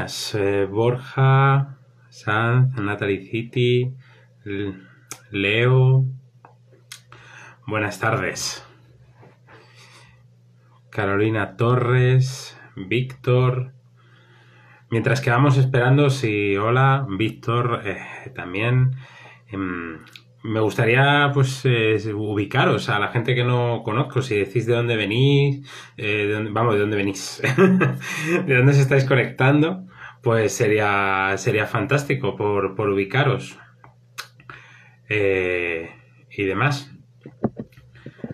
buenas. Borja, Sanz, Natalie City, Leo. Buenas tardes. Carolina Torres, Víctor. Mientras que vamos esperando, sí, hola, Víctor, también. Me gustaría, pues, ubicaros a la gente que no conozco, si decís de dónde venís, de dónde venís, de dónde os estáis conectando, pues sería fantástico por ubicaros y demás.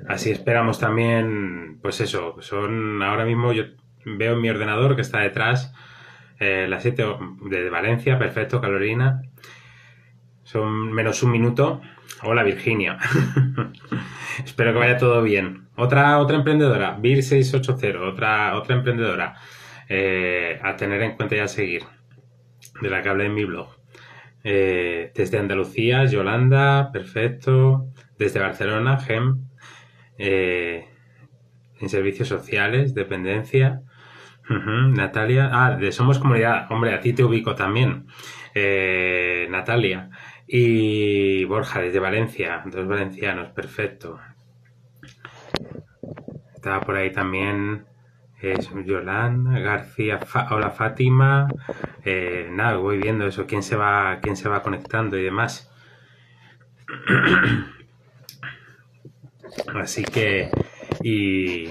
Así esperamos también, pues eso, son ahora mismo yo veo en mi ordenador que está detrás las 7 de Valencia, perfecto, Carolina. Son menos un minuto. Hola, Virginia. Espero que vaya todo bien. Otra emprendedora, Vir680, otra emprendedora a tener en cuenta y a seguir, de la que hablé en mi blog. Desde Andalucía, Yolanda, perfecto. Desde Barcelona, Gem. En servicios sociales, dependencia. Natalia, de Somos Comunidad, hombre, a ti te ubico también, Natalia. Y Borja, desde Valencia, 2 valencianos, perfecto. Estaba por ahí también Yolanda, García, hola Fátima. Nada, voy viendo eso, quién se va conectando y demás. Así que, y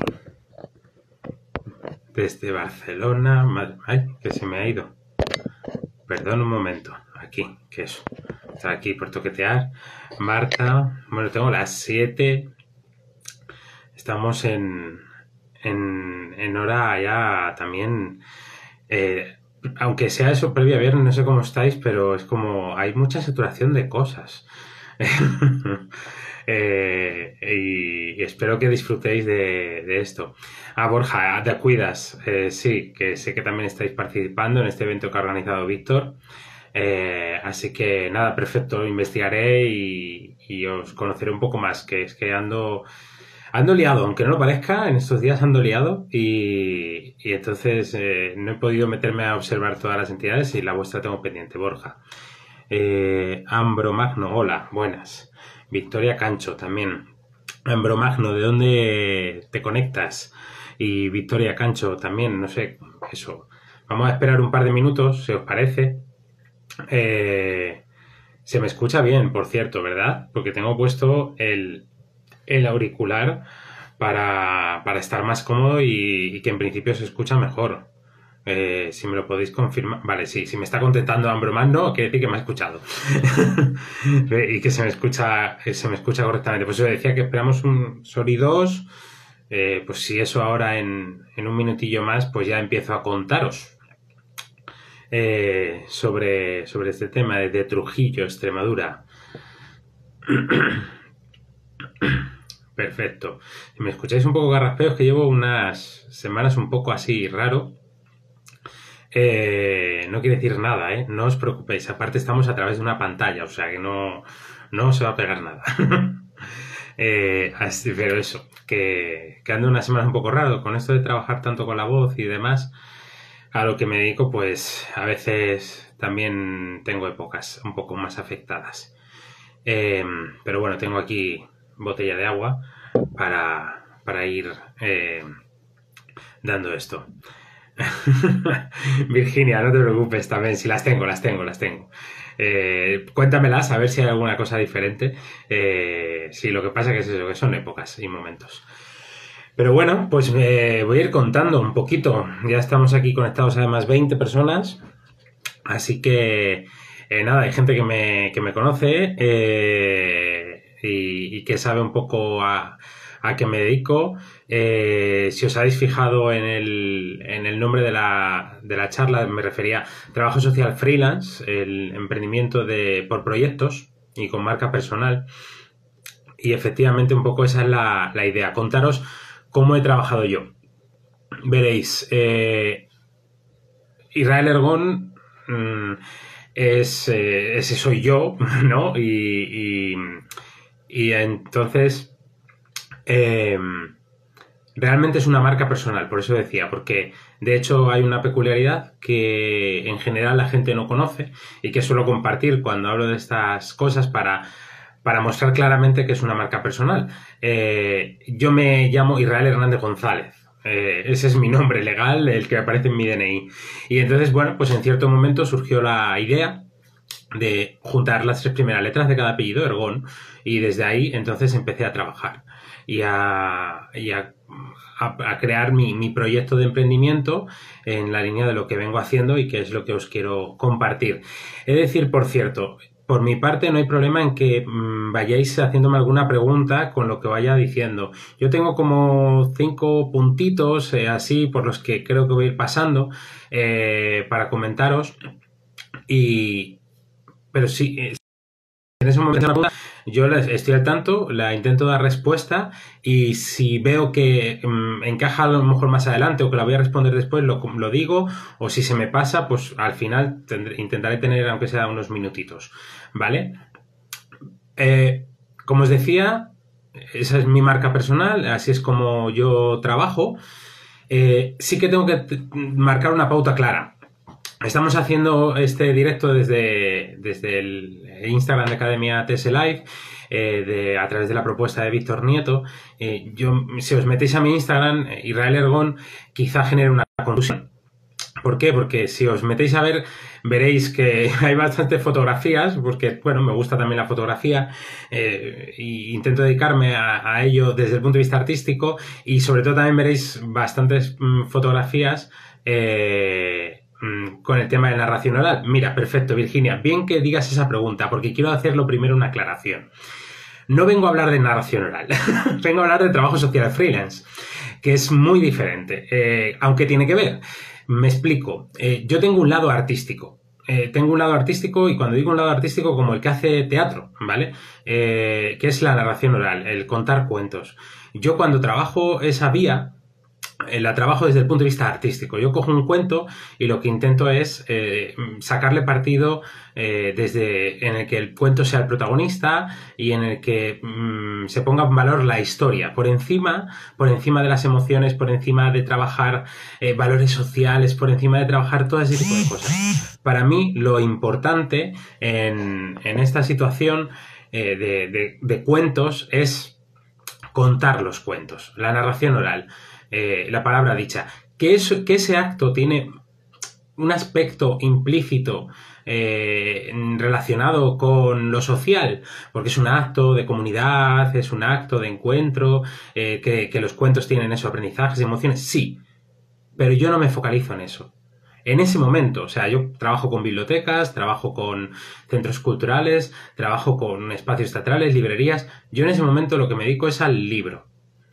desde Barcelona, ay, que se me ha ido. Perdón un momento, aquí, que eso. Está aquí por toquetear. Marta, bueno, tengo las 7. Estamos en hora ya también. Aunque sea eso previo a viernes, no sé cómo estáis, pero es como hay mucha saturación de cosas. Y espero que disfrutéis de esto. Borja, te cuidas. Sí, que sé que también estáis participando en este evento que ha organizado Víctor. Así que nada, perfecto, investigaré y os conoceré un poco más, que es que ando liado, aunque no lo parezca, en estos días ando liado y entonces no he podido meterme a observar todas las entidades y la vuestra tengo pendiente, Borja. Ambromagno, hola, buenas. Victoria Cancho también. Ambromagno, ¿de dónde te conectas? Y Victoria Cancho también, no sé, eso. Vamos a esperar un par de minutos, si os parece. Se me escucha bien, por cierto, ¿verdad? Porque tengo puesto el auricular para estar más cómodo y que en principio se escucha mejor. Si me lo podéis confirmar. Vale, sí, si me está contestando Ambromagno, quiere decir que me ha escuchado. Y que se me escucha correctamente. Pues yo decía que esperamos un Sori 2. Pues si eso ahora en un minutillo más, pues ya empiezo a contaros sobre este tema de Trujillo, Extremadura. Perfecto. Si me escucháis un poco garraspeo, es que llevo unas semanas un poco así raro. No quiere decir nada, no os preocupéis. Aparte estamos a través de una pantalla, o sea que no se va a pegar nada. Pero eso, que ando unas semanas un poco raro con esto de trabajar tanto con la voz y demás. A lo que me dedico, pues a veces también tengo épocas un poco más afectadas. Pero bueno, tengo aquí botella de agua para ir dando esto. Virginia, no te preocupes también, si las tengo. Cuéntamelas a ver si hay alguna cosa diferente. Sí, lo que pasa que es eso, que son épocas y momentos. Pero bueno, pues voy a ir contando un poquito. Ya estamos aquí conectados además 20 personas. Así que nada, hay gente que me conoce y que sabe un poco a qué me dedico. Si os habéis fijado en el nombre de la charla, me refería a trabajo social freelance, el emprendimiento por proyectos y con marca personal. Y efectivamente un poco esa es la idea, contaros cómo he trabajado yo. Veréis, Israel Ergón ese soy yo, ¿no? Y entonces realmente es una marca personal, por eso decía, porque de hecho hay una peculiaridad que en general la gente no conoce y que suelo compartir cuando hablo de estas cosas para mostrar claramente que es una marca personal. Yo me llamo Israel Hernández González. Ese es mi nombre legal, el que aparece en mi DNI. Y entonces, bueno, pues en cierto momento surgió la idea de juntar las 3 primeras letras de cada apellido, Ergón, y desde ahí entonces empecé a trabajar y a crear mi proyecto de emprendimiento en la línea de lo que vengo haciendo y que es lo que os quiero compartir. Es decir, por cierto, por mi parte no hay problema en que vayáis haciéndome alguna pregunta con lo que vaya diciendo. Yo tengo como 5 puntitos así por los que creo que voy a ir pasando para comentaros pero sí, en ese momento yo estoy al tanto, la intento dar respuesta y si veo que encaja a lo mejor más adelante o que la voy a responder después, lo digo, o si se me pasa, pues al final intentaré tener aunque sea unos minutitos, ¿vale? Como os decía, esa es mi marca personal, así es como yo trabajo. Sí que tengo que marcar una pauta clara. Estamos haciendo este directo desde el Instagram de Academia TS Live, a través de la propuesta de Víctor Nieto. Si os metéis a mi Instagram, Israel Ergón, quizá genere una confusión. ¿Por qué? Porque si os metéis a ver, veréis que hay bastantes fotografías, porque, bueno, me gusta también la fotografía, e intento dedicarme a ello desde el punto de vista artístico, y sobre todo también veréis bastantes fotografías con el tema de narración oral. Mira, perfecto, Virginia, bien que digas esa pregunta, porque quiero hacerlo primero una aclaración. No vengo a hablar de narración oral, vengo a hablar de trabajo social freelance, que es muy diferente, aunque tiene que ver. Me explico. Yo tengo un lado artístico. Y cuando digo un lado artístico, como el que hace teatro, ¿vale? Que es la narración oral, el contar cuentos. Yo cuando trabajo esa vía, la trabajo desde el punto de vista artístico. Yo cojo un cuento y lo que intento es sacarle partido en el que el cuento sea el protagonista y en el que se ponga en valor la historia, por encima de las emociones, por encima de trabajar valores sociales, por encima de trabajar todo ese tipo de cosas. Para mí lo importante en esta situación de cuentos es contar los cuentos, la narración oral. La palabra dicha, que ese acto tiene un aspecto implícito relacionado con lo social, porque es un acto de comunidad, es un acto de encuentro, que los cuentos tienen esos aprendizajes, emociones, sí, pero yo no me focalizo en eso. En ese momento, o sea, yo trabajo con bibliotecas, trabajo con centros culturales, trabajo con espacios teatrales, librerías, yo en ese momento lo que me dedico es al libro.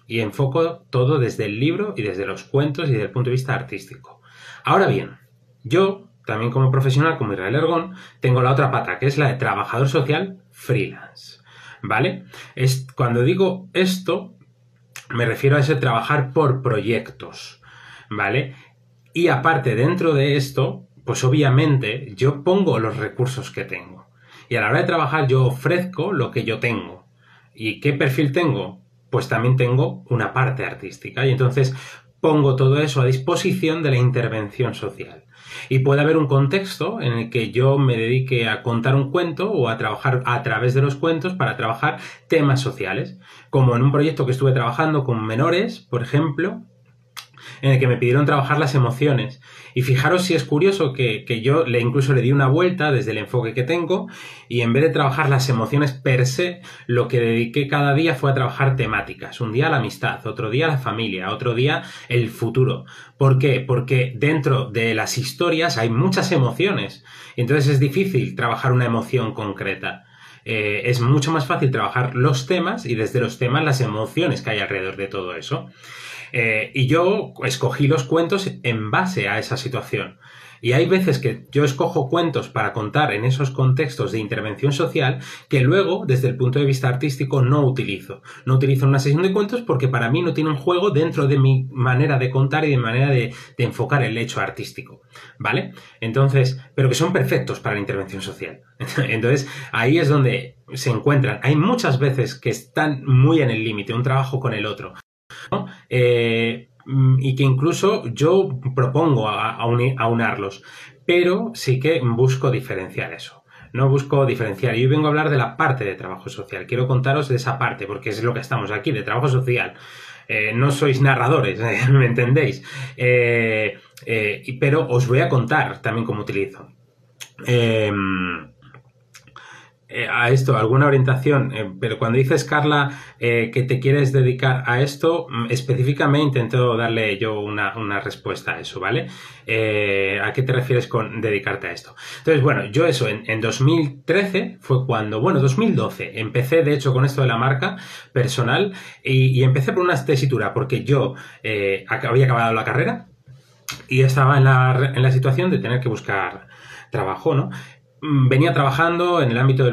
Y enfoco todo desde el libro y desde los cuentos y desde el punto de vista artístico. Ahora bien, yo, también como profesional, como Israel Ergón, tengo la otra pata, que es la de trabajador social freelance, ¿vale? Cuando digo esto, me refiero a ese trabajar por proyectos, ¿vale? Y aparte, dentro de esto, pues obviamente yo pongo los recursos que tengo. Y a la hora de trabajar yo ofrezco lo que yo tengo. ¿Y qué perfil tengo? Pues también tengo una parte artística y entonces pongo todo eso a disposición de la intervención social. Y puede haber un contexto en el que yo me dedique a contar un cuento o a trabajar a través de los cuentos para trabajar temas sociales, como en un proyecto que estuve trabajando con menores, por ejemplo, en el que me pidieron trabajar las emociones. Y fijaros si es curioso que yo incluso le di una vuelta desde el enfoque que tengo y en vez de trabajar las emociones per se, lo que dediqué cada día fue a trabajar temáticas. Un día la amistad, otro día la familia, otro día el futuro. ¿Por qué? Porque dentro de las historias hay muchas emociones. Entonces es difícil trabajar una emoción concreta. Es mucho más fácil trabajar los temas y desde los temas las emociones que hay alrededor de todo eso. Y yo escogí los cuentos en base a esa situación. Y hay veces que yo escojo cuentos para contar en esos contextos de intervención social que luego, desde el punto de vista artístico, no utilizo. No utilizo una sesión de cuentos porque para mí no tienen juego dentro de mi manera de contar y de manera de enfocar el hecho artístico, ¿vale? Entonces, pero que son perfectos para la intervención social. Entonces, ahí es donde se encuentran. Hay muchas veces que están muy en el límite, un trabajo con el otro. ¿no? Y que incluso yo propongo aunarlos, pero sí que busco diferenciar eso. No busco diferenciar. Yo vengo a hablar de la parte de trabajo social. Quiero contaros de esa parte, porque es lo que estamos aquí, de trabajo social. No sois narradores, ¿me entendéis? Pero os voy a contar también cómo utilizo. A esto, alguna orientación, pero cuando dices, Carla, que te quieres dedicar a esto, específicamente intento darle yo una respuesta a eso, ¿vale? ¿A qué te refieres con dedicarte a esto? Entonces, bueno, yo eso, en 2013 fue cuando, bueno, 2012, empecé de hecho con esto de la marca personal y empecé por una tesitura, porque yo había acabado la carrera y estaba en la situación de tener que buscar trabajo, ¿no? Venía trabajando en el ámbito de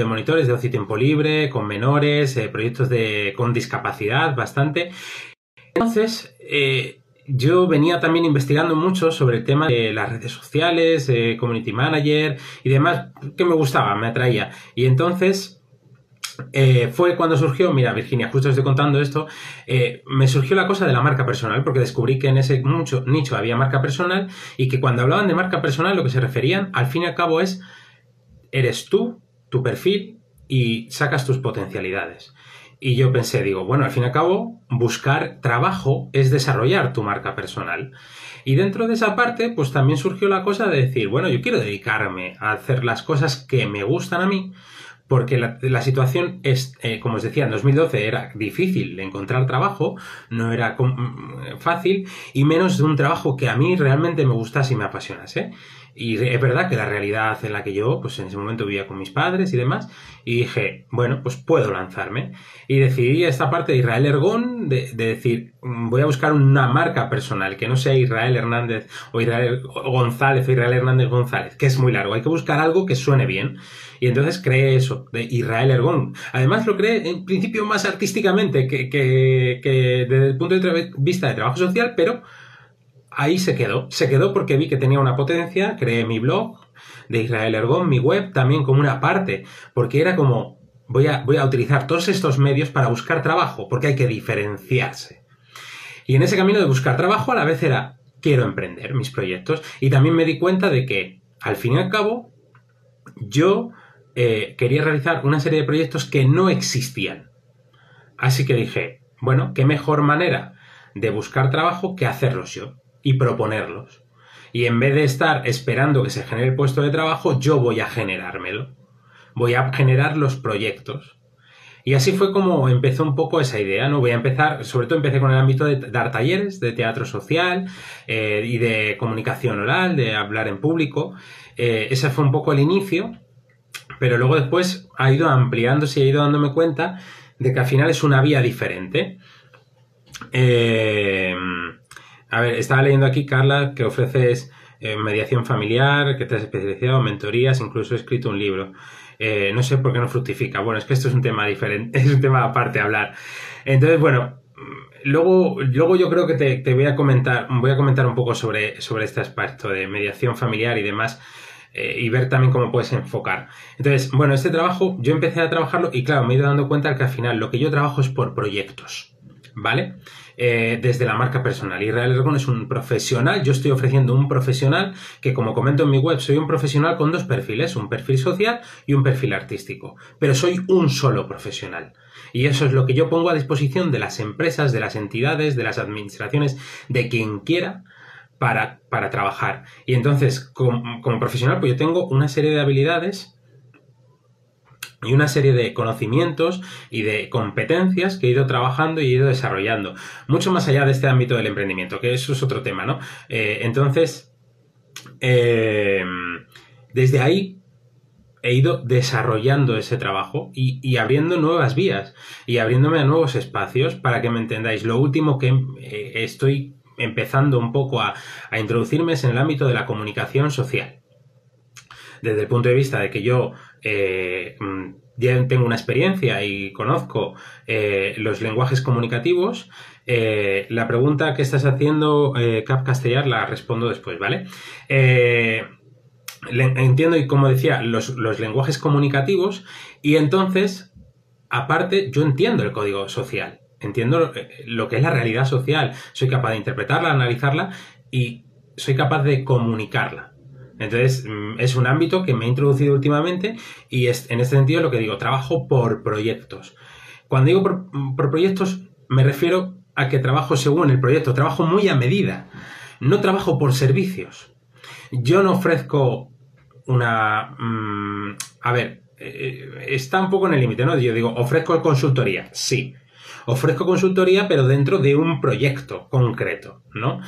monitores de ocio y tiempo libre, con menores, proyectos con discapacidad bastante. Entonces, yo venía también investigando mucho sobre el tema de las redes sociales, community manager y demás, que me gustaba, me atraía. Y entonces fue cuando surgió, mira Virginia, justo estoy contando esto, me surgió la cosa de la marca personal, porque descubrí que en ese nicho había marca personal y que cuando hablaban de marca personal lo que se referían al fin y al cabo eres tú, tu perfil y sacas tus potencialidades. Y yo pensé, digo, bueno, al fin y al cabo buscar trabajo es desarrollar tu marca personal. Y dentro de esa parte pues también surgió la cosa de decir, bueno, yo quiero dedicarme a hacer las cosas que me gustan a mí, porque la situación es, como os decía, en 2012 era difícil encontrar trabajo, no era fácil, y menos de un trabajo que a mí realmente me gustase y me apasionase. Y es verdad que la realidad en la que yo, pues en ese momento vivía con mis padres y demás, y dije, bueno, pues puedo lanzarme. Y decidí esta parte de Israel Ergón, de decir, voy a buscar una marca personal, que no sea Israel Hernández o Israel González o Israel Hernández González, que es muy largo. Hay que buscar algo que suene bien. Y entonces creé eso, de Israel Ergón. Además lo creé en principio más artísticamente que desde el punto de vista de trabajo social, pero ahí se quedó porque vi que tenía una potencia, creé mi blog de Israel Ergón, mi web también como una parte, porque era como, voy a utilizar todos estos medios para buscar trabajo, porque hay que diferenciarse. Y en ese camino de buscar trabajo a la vez era, quiero emprender mis proyectos, y también me di cuenta de que, al fin y al cabo, yo quería realizar una serie de proyectos que no existían. Así que dije, bueno, qué mejor manera de buscar trabajo que hacerlos yo y proponerlos. Y en vez de estar esperando que se genere el puesto de trabajo, yo voy a generármelo. Voy a generar los proyectos. Y así fue como empezó un poco esa idea, ¿no? Voy a empezar, sobre todo empecé con el ámbito de dar talleres de teatro social y de comunicación oral, de hablar en público. Ese fue un poco el inicio, pero luego después ha ido ampliándose y he ido dándome cuenta de que al final es una vía diferente. A ver, estaba leyendo aquí, Carla, que ofreces mediación familiar, que te has especializado en mentorías, incluso he escrito un libro. No sé por qué no fructifica. Bueno, es que esto es un tema diferente, es un tema aparte a hablar. Entonces, bueno, luego yo creo que te voy a comentar un poco sobre este aspecto de mediación familiar y demás, y ver también cómo puedes enfocar. Entonces, bueno, este trabajo, yo empecé a trabajarlo y claro, me he ido dando cuenta que al final lo que yo trabajo es por proyectos, ¿vale? Desde la marca personal. Israel Ergón es un profesional, yo estoy ofreciendo un profesional que, como comento en mi web, soy un profesional con dos perfiles, un perfil social y un perfil artístico, pero soy un solo profesional. Y eso es lo que yo pongo a disposición de las empresas, de las entidades, de las administraciones, de quien quiera, para trabajar. Y entonces, como profesional, pues yo tengo una serie de habilidades y una serie de conocimientos y de competencias que he ido trabajando y he ido desarrollando. Mucho más allá de este ámbito del emprendimiento, que eso es otro tema, ¿no? Entonces, desde ahí he ido desarrollando ese trabajo y abriendo nuevas vías y abriéndome a nuevos espacios para que me entendáis. Lo último que estoy empezando un poco a introducirme es en el ámbito de la comunicación social. Desde el punto de vista de que yo ya tengo una experiencia y conozco los lenguajes comunicativos, la pregunta que estás haciendo, Cap Castellar, la respondo después, ¿vale? Entiendo, y como decía, los lenguajes comunicativos, y entonces, aparte, yo entiendo el código social. entiendo lo que es la realidad social, soy capaz de interpretarla, analizarla y soy capaz de comunicarla. Entonces, es un ámbito que me he introducido últimamente y es, en este sentido, lo que digo, trabajo por proyectos. Cuando digo por proyectos, me refiero a que trabajo según el proyecto, trabajo muy a medida, no trabajo por servicios. Yo no ofrezco una... a ver, está un poco en el límite, ¿no? Yo digo, ofrezco consultoría, sí. Ofrezco consultoría, pero dentro de un proyecto concreto, ¿no?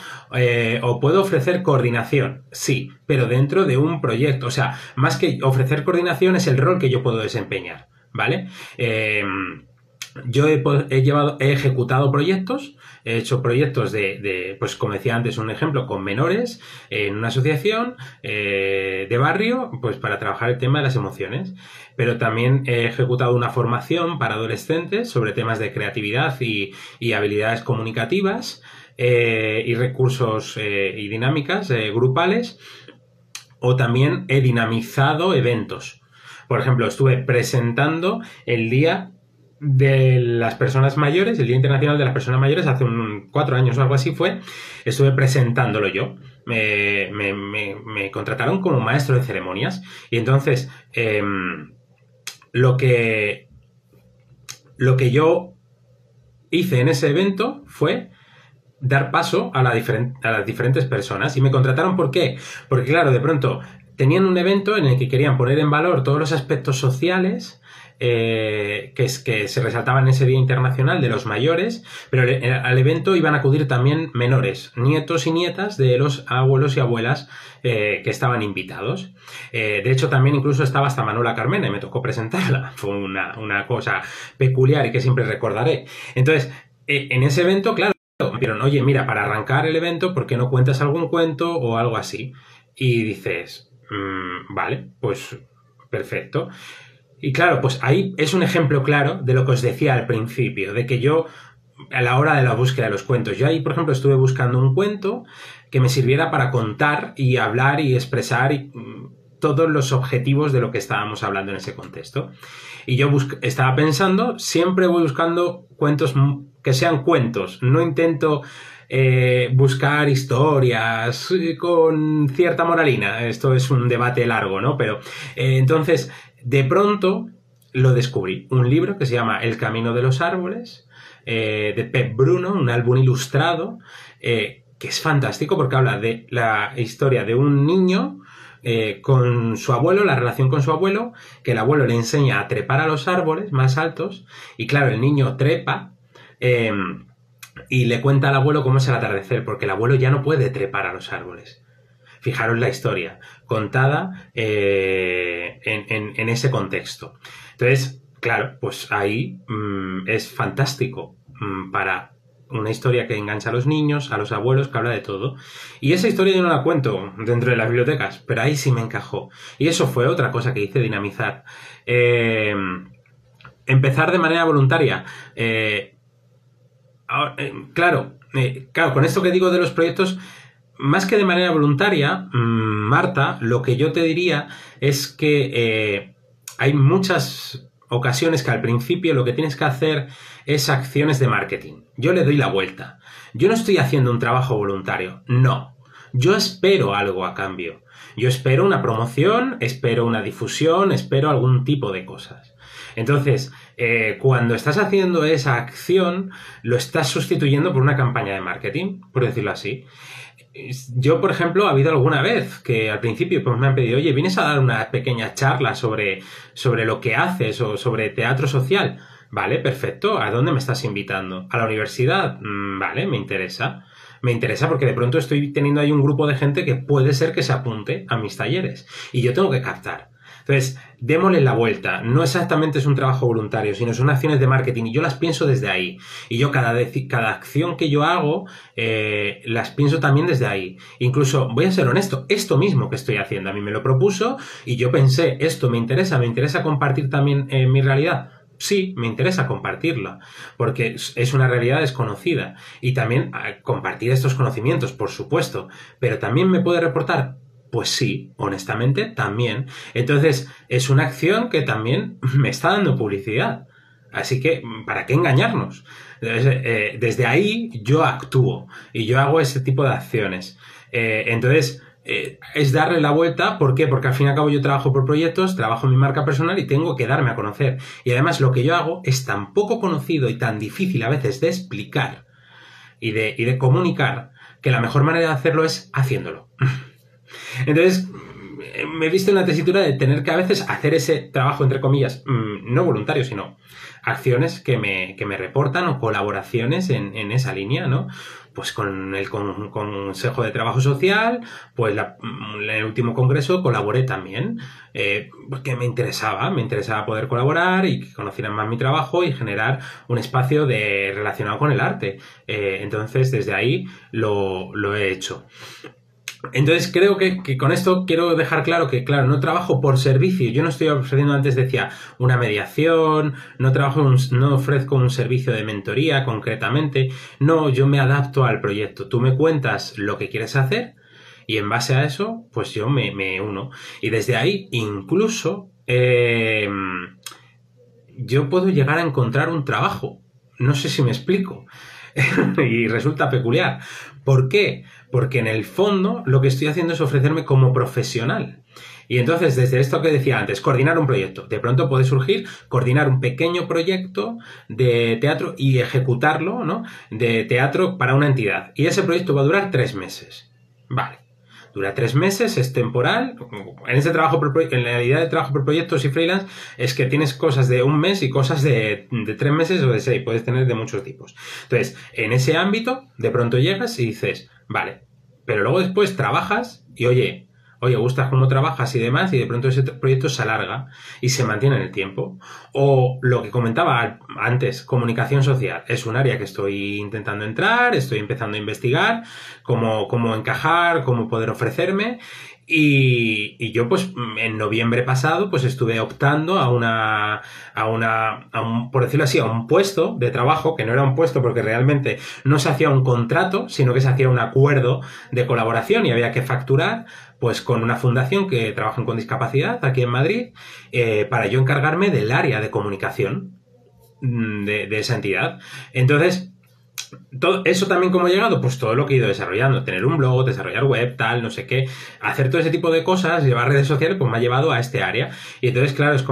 O puedo ofrecer coordinación, sí, pero dentro de un proyecto. O sea, más que ofrecer coordinación es el rol que yo puedo desempeñar, ¿vale? Yo he ejecutado proyectos, he hecho proyectos pues como decía antes, un ejemplo, con menores en una asociación de barrio, pues para trabajar el tema de las emociones. Pero también he ejecutado una formación para adolescentes sobre temas de creatividad y habilidades comunicativas y recursos y dinámicas grupales. O también he dinamizado eventos. Por ejemplo, estuve presentando el Día de las Personas Mayores, el Día Internacional de las Personas Mayores, hace 4 años o algo así fue, estuve presentándolo yo. Me contrataron como maestro de ceremonias y entonces lo que yo hice en ese evento fue dar paso a las diferentes personas y me contrataron. ¿Por qué? Porque claro, de pronto tenían un evento en el que querían poner en valor todos los aspectos sociales que se resaltaban en ese Día Internacional de los Mayores, pero al evento iban a acudir también menores, nietos y nietas de los abuelos y abuelas que estaban invitados. De hecho, también incluso estaba hasta Manuela Carmena y me tocó presentarla. Fue una cosa peculiar y que siempre recordaré. Entonces, en ese evento, claro, me dijeron, oye, mira, para arrancar el evento, ¿por qué no cuentas algún cuento o algo así? Y dices, vale, pues perfecto. Y claro, pues ahí es un ejemplo claro de lo que os decía al principio, de que yo, a la hora de la búsqueda de los cuentos, yo ahí, por ejemplo, estuve buscando un cuento que me sirviera para contar y hablar y expresar todos los objetivos de lo que estábamos hablando en ese contexto. Y yo estaba pensando, siempre voy buscando cuentos que sean cuentos, no intento buscar historias con cierta moralina. Esto es un debate largo, ¿no? Pero entonces, de pronto lo descubrí. Un libro que se llama El Camino de los Árboles, de Pep Bruno, un álbum ilustrado, que es fantástico porque habla de la historia de un niño con su abuelo, la relación con su abuelo, que el abuelo le enseña a trepar a los árboles más altos y claro, el niño trepa y le cuenta al abuelo cómo es el atardecer, porque el abuelo ya no puede trepar a los árboles. Fijaros la historia, contada en ese contexto. Entonces, claro, pues ahí es fantástico para una historia que engancha a los niños, a los abuelos, que habla de todo. Y esa historia yo no la cuento dentro de las bibliotecas, pero ahí sí me encajó. Y eso fue otra cosa que hice, dinamizar. Empezar de manera voluntaria. Claro, con esto que digo de los proyectos, más que de manera voluntaria, Marta, lo que yo te diría es que hay muchas ocasiones que al principio lo que tienes que hacer es acciones de marketing. Yo le doy la vuelta. Yo no estoy haciendo un trabajo voluntario, no. Yo espero algo a cambio. Yo espero una promoción, espero una difusión, espero algún tipo de cosas. Entonces, cuando estás haciendo esa acción, lo estás sustituyendo por una campaña de marketing, por decirlo así. Yo, por ejemplo, ha habido alguna vez que al principio pues, me han pedido, oye, ¿vienes a dar una pequeña charla sobre lo que haces o sobre teatro social? Vale, perfecto. ¿A dónde me estás invitando? ¿A la universidad? Vale, me interesa. Me interesa porque de pronto estoy teniendo ahí un grupo de gente que puede ser que se apunte a mis talleres y yo tengo que captar. Entonces, démosle la vuelta. No exactamente es un trabajo voluntario, sino son acciones de marketing y yo las pienso desde ahí. Y yo cada acción que yo hago, las pienso también desde ahí. Incluso, voy a ser honesto, esto mismo que estoy haciendo, a mí me lo propuso y yo pensé, esto me interesa compartir también mi realidad. Sí, me interesa compartirla, porque es una realidad desconocida. Y también compartir estos conocimientos, por supuesto, pero también me puede reportar. Pues sí, honestamente, también. Entonces, es una acción que también me está dando publicidad. Así que, ¿para qué engañarnos? Desde ahí yo actúo y yo hago ese tipo de acciones. Entonces, es darle la vuelta. ¿Por qué? Porque al fin y al cabo yo trabajo por proyectos, trabajo en mi marca personal y tengo que darme a conocer. Y además lo que yo hago es tan poco conocido y tan difícil a veces de explicar y de comunicar, que la mejor manera de hacerlo es haciéndolo. Entonces, me he visto en la tesitura de tener que a veces hacer ese trabajo, entre comillas, no voluntario, sino acciones que me reportan o colaboraciones en esa línea, ¿no? Pues con el Consejo de Trabajo Social, pues en el último congreso colaboré también, porque me interesaba poder colaborar y que conocieran más mi trabajo y generar un espacio relacionado con el arte. Entonces, desde ahí lo he hecho. Entonces creo que con esto quiero dejar claro que, claro, no trabajo por servicio. Yo no estoy ofreciendo, antes decía, una mediación, no ofrezco un servicio de mentoría concretamente. No, yo me adapto al proyecto. Tú me cuentas lo que quieres hacer y en base a eso, pues yo me uno. Y desde ahí, incluso, yo puedo llegar a encontrar un trabajo. No sé si me explico. Y resulta peculiar. ¿Por qué? Porque en el fondo lo que estoy haciendo es ofrecerme como profesional. Y entonces, desde esto que decía antes, coordinar un proyecto. De pronto puede surgir coordinar un pequeño proyecto de teatro y ejecutarlo, ¿no? De teatro para una entidad. Y ese proyecto va a durar 3 meses. Vale. Dura 3 meses, es temporal. En la idea de trabajo por proyectos y freelance es que tienes cosas de 1 mes y cosas de 3 meses o de 6. Puedes tener de muchos tipos. Entonces, en ese ámbito, de pronto llegas y dices, vale, pero luego después trabajas y oye, gustas cómo trabajas y demás, y de pronto ese proyecto se alarga y se mantiene en el tiempo. O lo que comentaba antes, comunicación social. Es un área que estoy intentando entrar, estoy empezando a investigar cómo encajar, cómo poder ofrecerme. Y yo, pues, en noviembre pasado, pues estuve optando por decirlo así, a un puesto de trabajo, que no era un puesto porque realmente no se hacía un contrato, sino que se hacía un acuerdo de colaboración y había que facturar, pues, con una fundación que trabaja con discapacidad aquí en Madrid, para yo encargarme del área de comunicación de esa entidad. Entonces, todo eso también, ¿cómo he llegado? Pues todo lo que he ido desarrollando, tener un blog, desarrollar web, tal, no sé qué, hacer todo ese tipo de cosas, llevar redes sociales, pues me ha llevado a este área. Y entonces, claro, es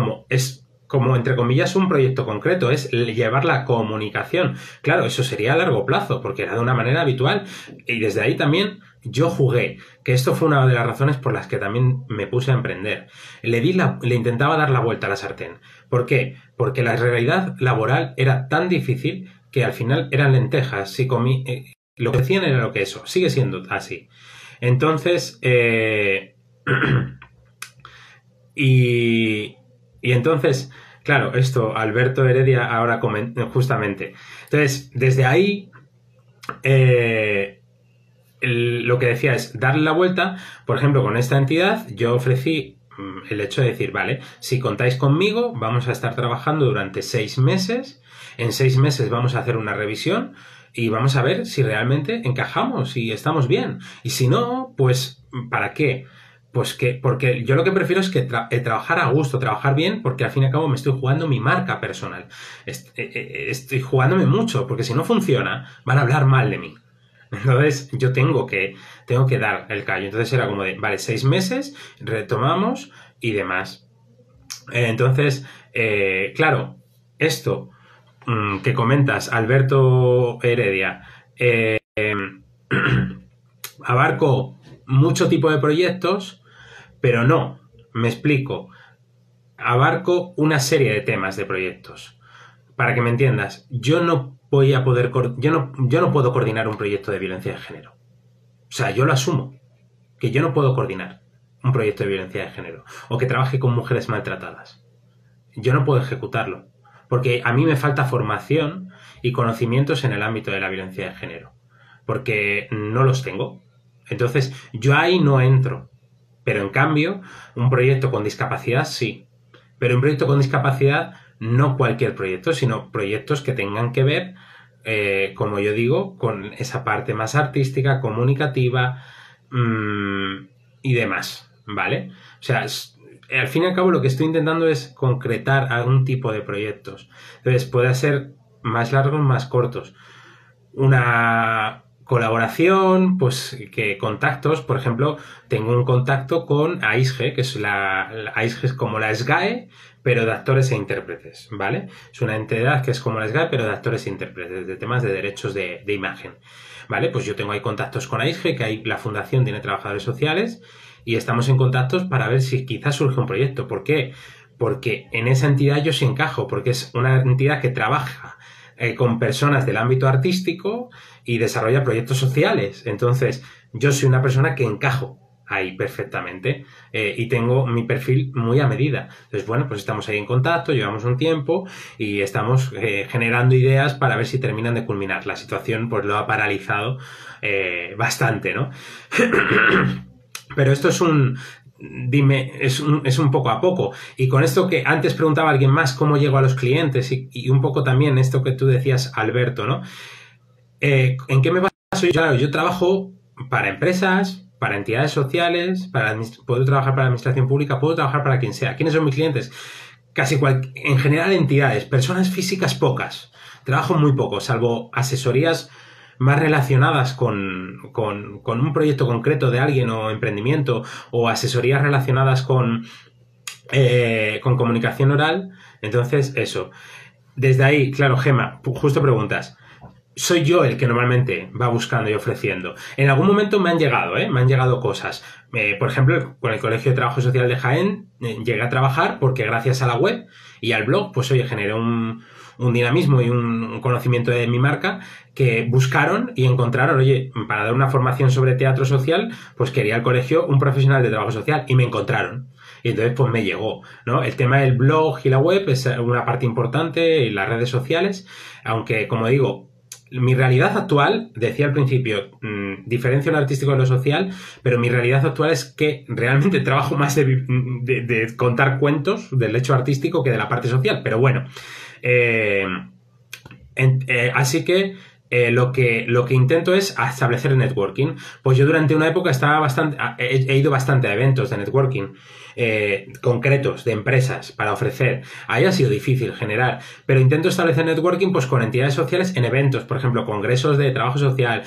como, entre comillas, un proyecto concreto, es llevar la comunicación. Claro, eso sería a largo plazo, porque era de una manera habitual. Y desde ahí también yo jugué, que esto fue una de las razones por las que también me puse a emprender. Le intentaba dar la vuelta a la sartén. ¿Por qué? Porque la realidad laboral era tan difícil que al final eran lentejas. Si comí, lo que decían era lo que eso. Sigue siendo así. Entonces, y entonces, claro, esto Alberto Heredia ahora justamente. Entonces, desde ahí, lo que decía es darle la vuelta. Por ejemplo, con esta entidad yo ofrecí el hecho de decir, vale, si contáis conmigo, vamos a estar trabajando durante 6 meses. En 6 meses vamos a hacer una revisión y vamos a ver si realmente encajamos y estamos bien. Y si no, pues, ¿para qué? Pues porque yo lo que prefiero es que trabajar a gusto, trabajar bien, porque al fin y al cabo me estoy jugando mi marca personal. Estoy jugándome mucho, porque si no funciona, van a hablar mal de mí. Entonces yo tengo que dar el callo. Entonces era como de, vale, 6 meses, retomamos y demás. Entonces, claro, esto que comentas, Alberto Heredia, abarco mucho tipo de proyectos, pero no, me explico, abarco una serie de temas de proyectos. Para que me entiendas, yo no puedo coordinar un proyecto de violencia de género. O sea, yo lo asumo, que yo no puedo coordinar un proyecto de violencia de género o que trabaje con mujeres maltratadas. Yo no puedo ejecutarlo, porque a mí me falta formación y conocimientos en el ámbito de la violencia de género, porque no los tengo. Entonces, yo ahí no entro. Pero en cambio, un proyecto con discapacidad sí. Pero un proyecto con discapacidad, no cualquier proyecto, sino proyectos que tengan que ver, como yo digo, con esa parte más artística, comunicativa y demás, ¿vale? O sea, al fin y al cabo lo que estoy intentando es concretar algún tipo de proyectos. Entonces, puede ser más largos, más cortos. Una colaboración, pues que contactos, por ejemplo, tengo un contacto con AISGE, que es AISGE es como la SGAE, pero de actores e intérpretes, ¿vale? Es una entidad que es como la SGAE, pero de actores e intérpretes, de temas de derechos de imagen, ¿vale? Pues yo tengo ahí contactos con AISGE, que ahí la fundación tiene trabajadores sociales, y estamos en contactos para ver si quizás surge un proyecto. ¿Por qué? Porque en esa entidad yo sí encajo, porque es una entidad que trabaja con personas del ámbito artístico y desarrolla proyectos sociales. Entonces, yo soy una persona que encajo ahí perfectamente y tengo mi perfil muy a medida. Entonces, bueno, pues estamos ahí en contacto, llevamos un tiempo y estamos generando ideas para ver si terminan de culminar. La situación pues lo ha paralizado bastante, ¿no? Pero esto es es un poco a poco. Y con esto que antes preguntaba alguien más cómo llego a los clientes y un poco también esto que tú decías, Alberto, ¿no? ¿En qué me baso? Claro, yo trabajo para empresas, para entidades sociales, puedo trabajar para la administración pública, puedo trabajar para quien sea. ¿Quiénes son mis clientes? En general entidades, personas físicas pocas. Trabajo muy poco, salvo asesorías más relacionadas con un proyecto concreto de alguien o emprendimiento, o asesorías relacionadas con comunicación oral. Entonces, eso. Desde ahí, claro, Gemma, justo preguntas. Soy yo el que normalmente va buscando y ofreciendo. En algún momento me han llegado cosas. Por ejemplo, con el Colegio de Trabajo Social de Jaén llegué a trabajar porque gracias a la web y al blog, pues oye, generé un dinamismo y un conocimiento de mi marca que buscaron y encontraron, oye, para dar una formación sobre teatro social, pues quería el colegio un profesional de trabajo social y me encontraron. Y entonces pues me llegó, ¿no? El tema del blog y la web es una parte importante, y las redes sociales, aunque, como digo, mi realidad actual, decía al principio, diferencio lo artístico de lo social, pero mi realidad actual es que realmente trabajo más de contar cuentos del hecho artístico que de la parte social, pero bueno. Así que lo que intento es establecer networking. Pues yo durante una época he ido bastante a eventos de networking concretos de empresas para ofrecer. Ahí ha sido difícil generar, pero intento establecer networking pues con entidades sociales en eventos, por ejemplo, congresos de trabajo social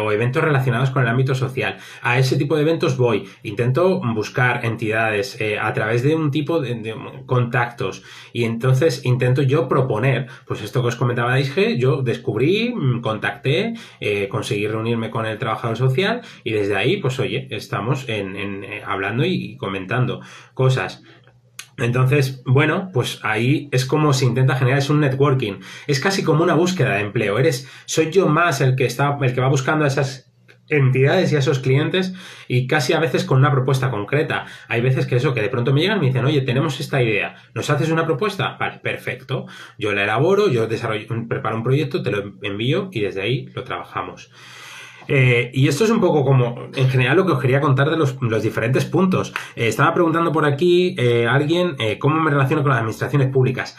o eventos relacionados con el ámbito social. A ese tipo de eventos voy. Intento buscar entidades a través de un tipo de contactos, y entonces intento yo proponer, pues esto que os comentaba de ISGE, yo descubrí, contacté, conseguí reunirme con el trabajador social, y desde ahí, pues oye, estamos hablando y comentando cosas. Entonces, bueno, pues ahí es como se intenta generar, es un networking. Es casi como una búsqueda de empleo. Soy yo más el que va buscando a esas entidades y a esos clientes, y casi a veces con una propuesta concreta. Hay veces que de pronto me llegan y me dicen, oye, tenemos esta idea, ¿nos haces una propuesta? Vale, perfecto. Yo la elaboro, yo preparo un proyecto, te lo envío y desde ahí lo trabajamos. Y esto es un poco como, en general, lo que os quería contar de los diferentes puntos. Estaba preguntando por aquí alguien cómo me relaciono con las administraciones públicas.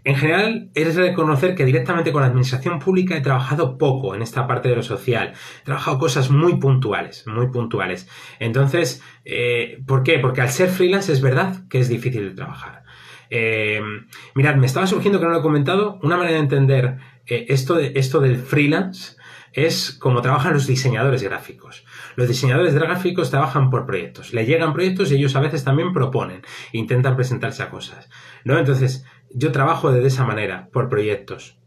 En general, es reconocer que directamente con la administración pública he trabajado poco en esta parte de lo social. He trabajado cosas muy puntuales, muy puntuales. Entonces, ¿por qué? Porque al ser freelance es verdad que es difícil de trabajar. Mirad, me estaba surgiendo, que no lo he comentado, una manera de entender esto del freelance. Es como trabajan los diseñadores gráficos. Los diseñadores gráficos trabajan por proyectos. Le llegan proyectos y ellos a veces también proponen, intentan presentarse a cosas, ¿no? Entonces, yo trabajo de esa manera, por proyectos.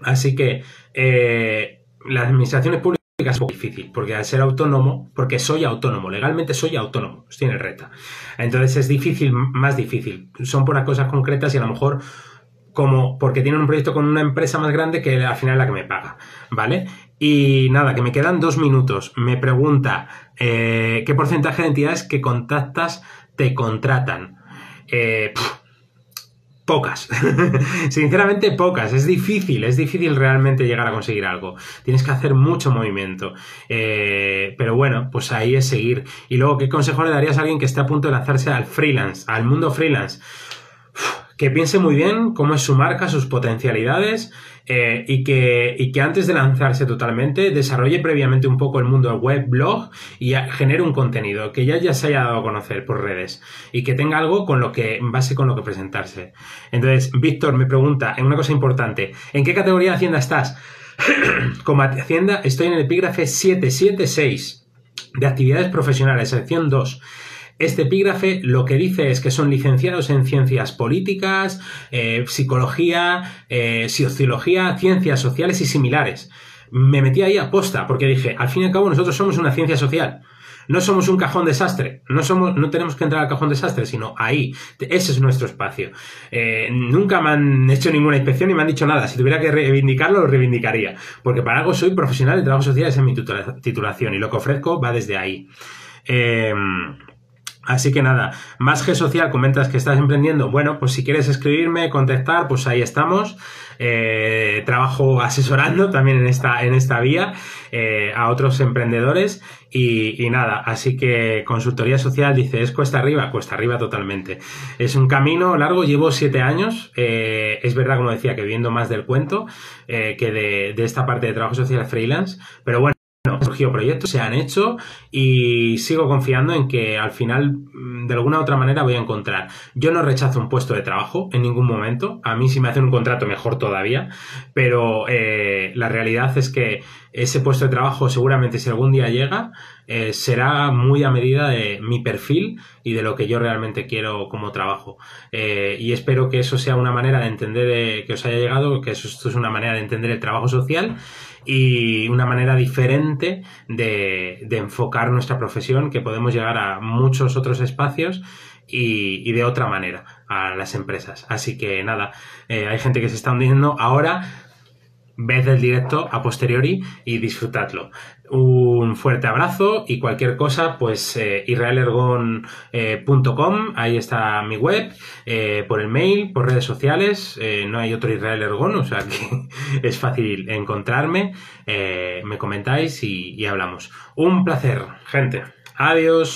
Así que las administraciones públicas es muy difícil, porque al ser autónomo, porque soy autónomo, legalmente soy autónomo, estoy en el RETA. Entonces es difícil, más difícil. Son por cosas concretas y a lo mejor porque tienen un proyecto con una empresa más grande que al final es la que me paga, ¿vale? Y nada, que me quedan 2 minutos. Me pregunta, ¿qué porcentaje de entidades que contactas te contratan? Pocas. Sinceramente, pocas. Es difícil realmente llegar a conseguir algo. Tienes que hacer mucho movimiento. Pero bueno, pues ahí es seguir. Y luego, ¿qué consejo le darías a alguien que esté a punto de lanzarse al mundo freelance? Que piense muy bien cómo es su marca, sus potencialidades, y que antes de lanzarse totalmente desarrolle previamente un poco el mundo del web, blog y genere un contenido que ya se haya dado a conocer por redes y que tenga algo en base con lo que presentarse. Entonces, Víctor me pregunta, en una cosa importante, ¿en qué categoría de Hacienda estás? Como Hacienda estoy en el epígrafe 776 de actividades profesionales, sección 2. Este epígrafe lo que dice es que son licenciados en ciencias políticas, psicología, sociología, ciencias sociales y similares. Me metí ahí a posta porque dije, al fin y al cabo nosotros somos una ciencia social. No somos un cajón desastre, no tenemos que entrar al cajón desastre, sino ahí. Ese es nuestro espacio. Nunca me han hecho ninguna inspección ni me han dicho nada. Si tuviera que reivindicarlo, lo reivindicaría. Porque para algo soy profesional de trabajo social, esa es mi titulación y lo que ofrezco va desde ahí. Así que nada, más G Social, comentas que estás emprendiendo. Bueno, pues si quieres escribirme, contactar, pues ahí estamos. Trabajo asesorando también en esta vía a otros emprendedores y nada, así que consultoría social dice, ¿es cuesta arriba? Cuesta arriba totalmente. Es un camino largo, llevo 7 años. Es verdad, como decía, que viviendo más del cuento que de esta parte de trabajo social freelance, pero bueno, han surgido proyectos, se han hecho y sigo confiando en que al final de alguna u otra manera voy a encontrar. Yo no rechazo un puesto de trabajo en ningún momento. A mí si me hacen un contrato mejor todavía, pero la realidad es que ese puesto de trabajo seguramente si algún día llega será muy a medida de mi perfil y de lo que yo realmente quiero como trabajo. Y espero que eso sea una manera de entender, que os haya llegado, que esto es una manera de entender el trabajo social y una manera diferente de enfocar nuestra profesión, que podemos llegar a muchos otros espacios y de otra manera a las empresas. Así que nada, hay gente que se está hundiendo ahora. Ved el directo a posteriori y disfrutadlo. Un fuerte abrazo y cualquier cosa, pues israelergon.com, ahí está mi web, por el mail, por redes sociales, no hay otro Israel Ergon, o sea que es fácil encontrarme, me comentáis y hablamos. Un placer, gente. Adiós.